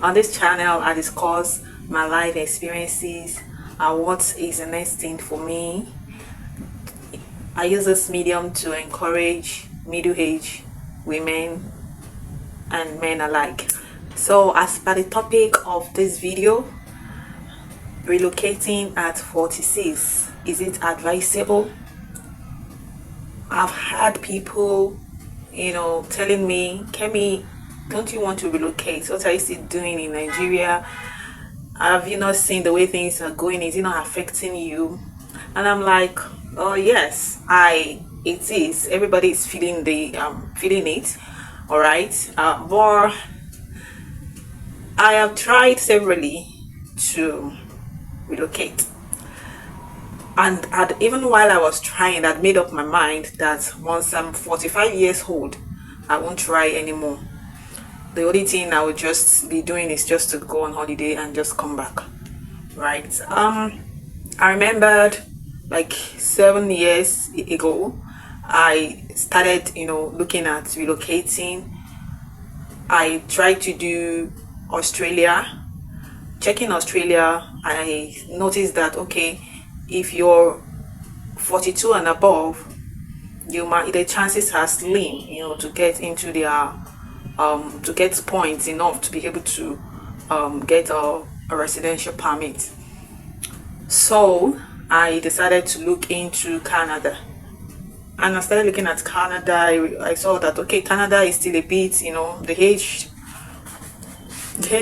On this channel, I discuss my life experiences and what is the next thing for me. I use this medium to encourage middle-aged women and men alike. So as per the topic of this video, relocating at 46, is it advisable? I've had people, telling me, Kemi, don't you want to relocate? What are you still doing in Nigeria? Have you not seen the way things are going? Is it not affecting you? And I'm like, oh yes, it is. Everybody is feeling feeling it, all right. But I have tried severally to relocate, and even while I was trying, I'd made up my mind that once I'm 45 years old, I won't try anymore. The only thing I would just be doing is just to go on holiday and just come back, right? I remembered like 7 years ago, I started, looking at relocating. I tried to do Australia. Checking Australia, I noticed that, okay, if you're 42 and above, the chances are slim, to get into their to get points enough to be able to get a residential permit. So I decided to look into Canada, and I started looking at Canada. I saw that, okay, Canada is still a bit, the age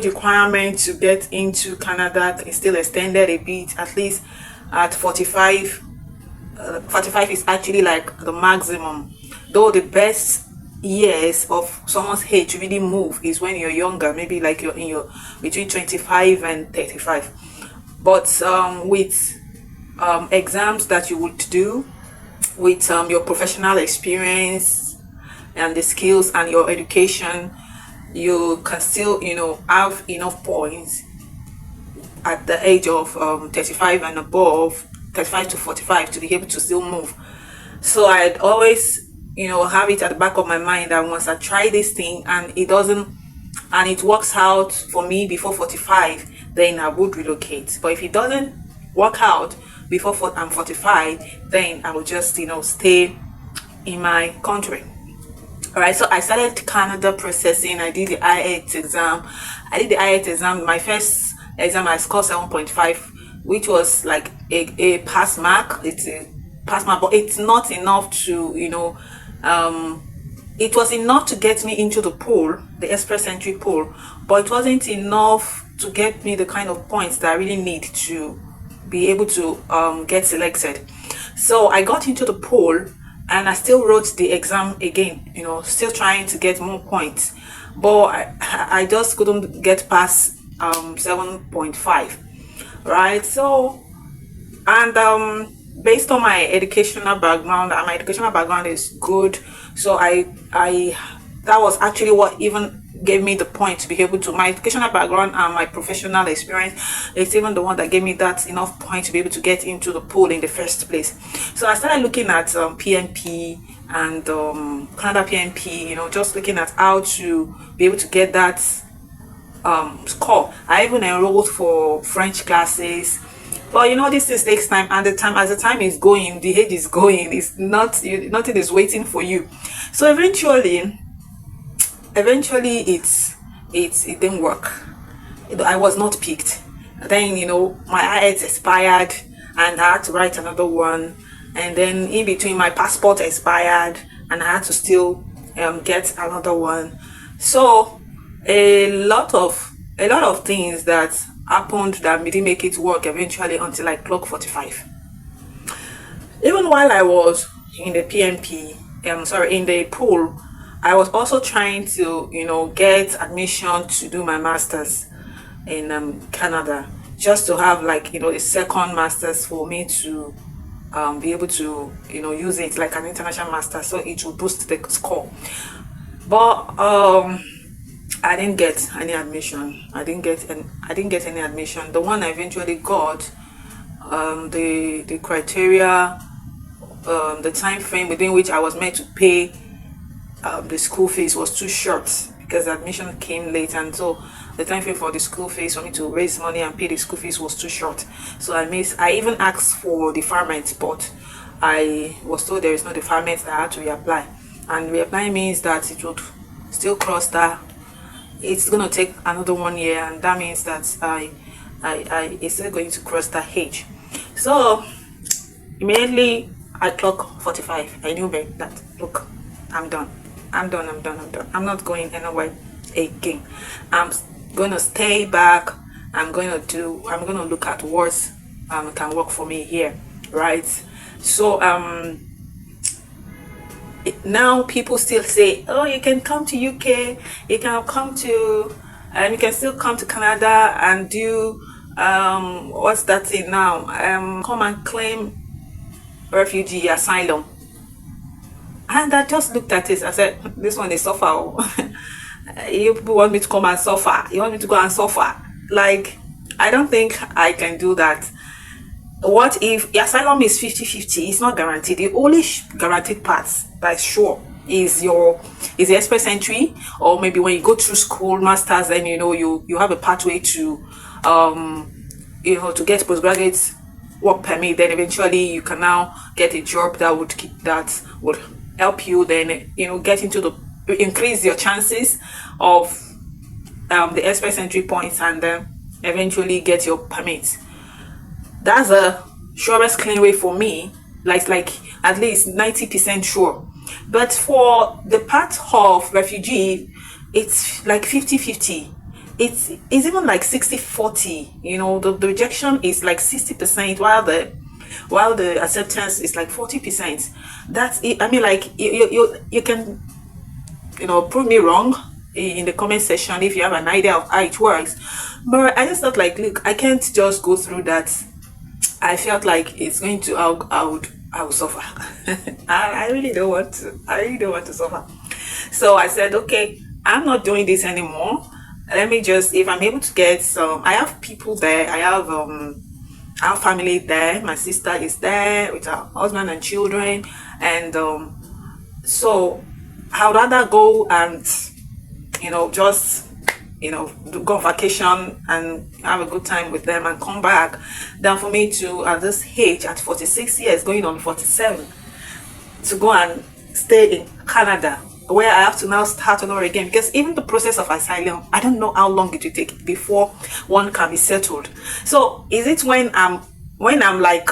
requirement to get into Canada is still extended a bit, at least at 45. 45 is actually like the maximum, though the best years of someone's age to really move is when you're younger, maybe like you're in your between 25 and 35. But with exams that you would do, with your professional experience and the skills and your education, you can still have enough points at the age of 35 and above, 35 to 45, to be able to still move. So I'd always have it at the back of my mind that once I try this thing and it works out for me before 45, then I would relocate. But if it doesn't work out before I'm 45, then I will just stay in my country. All right, so I started Canada processing. I did the IELTS exam. My first exam, I scored 7.5, which was like a pass mark. It's a pass mark, but it's not enough to, it was enough to get me into the pool, the express entry pool, but it wasn't enough to get me the kind of points that I really need to be able to get selected. So I got into the pool, and I still wrote the exam again, still trying to get more points, but I just couldn't get past 7.5, right? So, and based on my educational background is good. So that was actually what even gave me the point to be able to, my educational background and my professional experience, it's even the one that gave me that enough point to be able to get into the pool in the first place. So I started looking at PMP and Canada PMP, just looking at how to be able to get that score. I even enrolled for French classes, but this thing takes time, and as the time is going, the age is going, it's not, nothing is waiting for you. So eventually it didn't work. I was not picked. Then my IELTS expired, and I had to write another one, and then in between my passport expired, and I had to still get another one. So a lot of things that happened that didn't make it work eventually until I clocked 45. Even while I was in the PMP, in the pool, I was also trying to get admission to do my master's in Canada, just to have like a second master's for me to be able to use it like an international master, so it will boost the score. But I didn't get any admission. I didn't get any admission. The one I eventually got, the criteria, the time frame within which I was meant to pay the school fees was too short, because admission came late, and so the time frame for the school fees for me to raise money and pay the school fees was too short. So I even asked for deferment, but I was told there is no deferment, that I had to reapply. And reapply means that it would still cross that, it's gonna take another 1 year, and that means that I it's still going to cross that age. So immediately I clock 45. I knew that, look, I'm done. I'm not going anywhere again. I'm going to stay back. I'm going to look at what can work for me here, right? So now people still say, oh, you can come to UK, you can come to, you can still come to Canada and do what's that thing now? Come and claim refugee asylum. And I just looked at it. I said, this one is suffer. You people want me to come and suffer? You want me to go and suffer? Like, I don't think I can do that. What if the asylum is 50-50? It's not guaranteed. The only guaranteed part that's sure is the express entry, or maybe when you go through school, masters, then you have a pathway to to get postgraduate work permit. Then eventually you can now get a job that would help you then get into increase your chances of the express entry points, and then eventually get your permit. That's a surest clean way for me, like at least 90% sure. But for the part of refugee, it's like 50-50. It's even like 60-40. The rejection is like 60%, while the acceptance is like 40%. That's it. I mean, like you can prove me wrong in the comment section if you have an idea of how it works. But I just thought, like, look, I can't just go through that. I felt like it's going to I would suffer. I really don't want to suffer. So I said, okay, I'm not doing this anymore. Let me just, if I'm able to get some, I have people there. I have family there. My sister is there with her husband and children, and so I would rather go and just go on vacation and have a good time with them and come back, than for me to, at this age, at 46 years, going on 47, to go and stay in Canada, where I have to now start all over again. Because even the process of asylum, I don't know how long it will take before one can be settled. So is it when I'm like,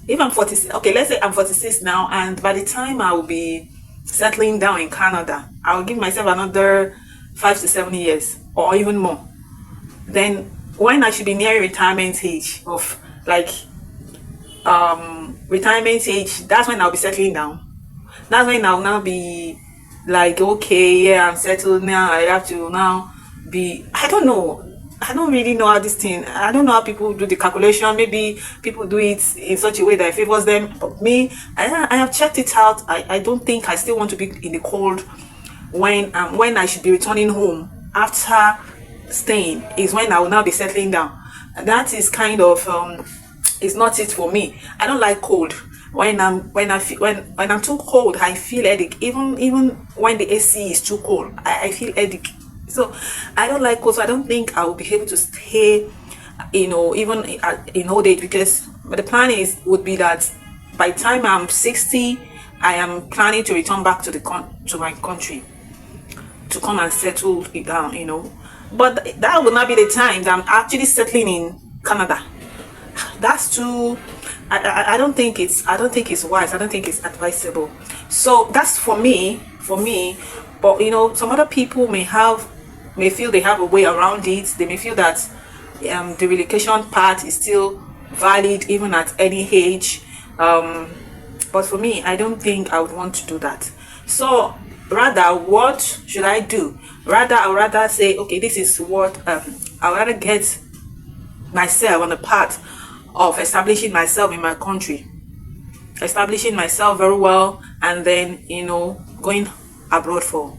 if I'm 46, okay, let's say I'm 46 now, and by the time I will be settling down in Canada, I will give myself another 5 to 7 years or even more. Then when I should be near retirement age of retirement age, that's when I'll be settling down. That's when I'll now be like, okay, yeah, I'm settled now. I have to now be, I don't know. I don't really know how this thing, I don't know how people do the calculation. Maybe people do it in such a way that it favors them. But me, I have checked it out. I don't think I still want to be in the cold when I should be returning home after staying, is when I will now be settling down. And that is kind of it's not it for me. I don't like cold. When I'm too cold, I feel headache. Even when the AC is too cold, I feel headache. So I don't like cold. So I don't think I will be able to stay, even in old age, because the plan would be that by the time I'm 60, I am planning to return back to my country, to come and settle it down, But that will not be the time that I'm actually settling in Canada. That's too. I don't think it's wise. I don't think it's advisable. So that's for me. But some other people may feel they have a way around it. They may feel that the relocation part is still valid even at any age. But for me, I don't think I would want to do that. So rather, what should I do? I would rather say, okay, this is what I would rather get myself on the path of establishing myself in my country, establishing myself very well, and then going abroad for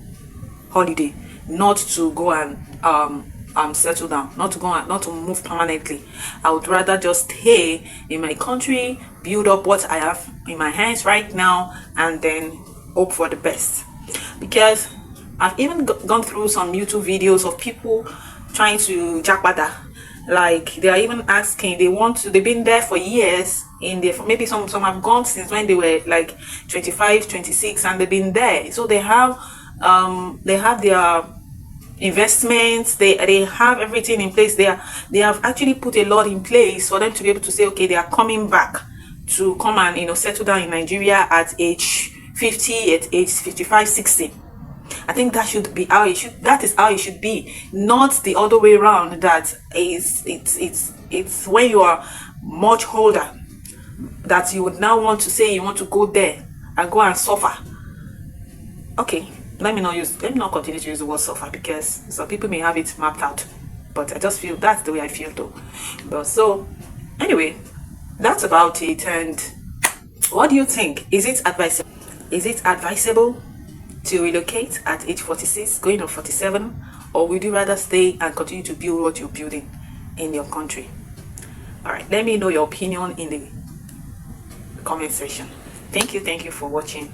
holiday, not to go and settle down, not to move permanently. I would rather just stay in my country, build up what I have in my hands right now, and then hope for the best. Because I've even gone through some YouTube videos of people trying to jackpata. Like they are even asking, they've been there for years in the, maybe some have gone since when they were like 25, 26, and they've been there. So they have their investments, they have everything in place. They have actually put a lot in place for them to be able to say, okay, they are coming back to come and, you know, settle down in Nigeria at age 50, at age 55, 60. I think that should be how it should. That is how it should be, not the other way around. That is, it's when you are much older that you would now want to say you want to go there and go and suffer. Okay, let me not continue to use the word suffer, because some people may have it mapped out, but I just feel that's the way I feel though. But so anyway, that's about it. And what do you think? Is it advisable? Is it advisable to relocate at age 46, going on 47, or would you rather stay and continue to build what you're building in your country? All right, let me know your opinion in the comment section. Thank you for watching.